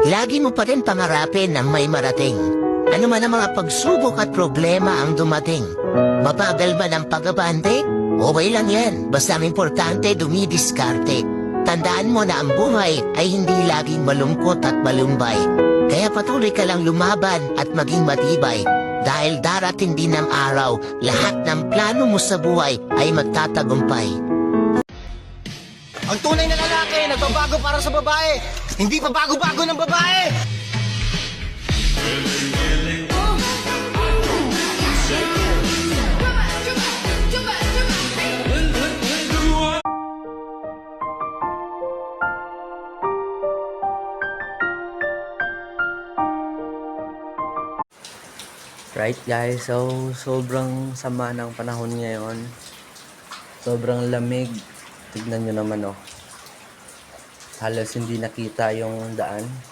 lagi mo pa rin pangarapin ang may marating. Ano man ang mga pagsubok at problema ang dumating. Mabagal man ang pag-abante? Okay lang yan, basta ang importante dumidiskarte. Tandaan mo na ang buhay ay hindi laging malungkot at malumbay. Kaya patuloy ka lang lumaban at maging matibay. Dahil darating din ang araw, lahat ng plano mo sa buhay ay magtatagumpay. Ang tunay na lalaki, nagbabago para sa babae. Hindi pa bago-bago ng babae. Right guys, so sobrang sama ng panahon ngayon. Sobrang lamig. Tignan nyo naman oh. Halos hindi nakita yung daan.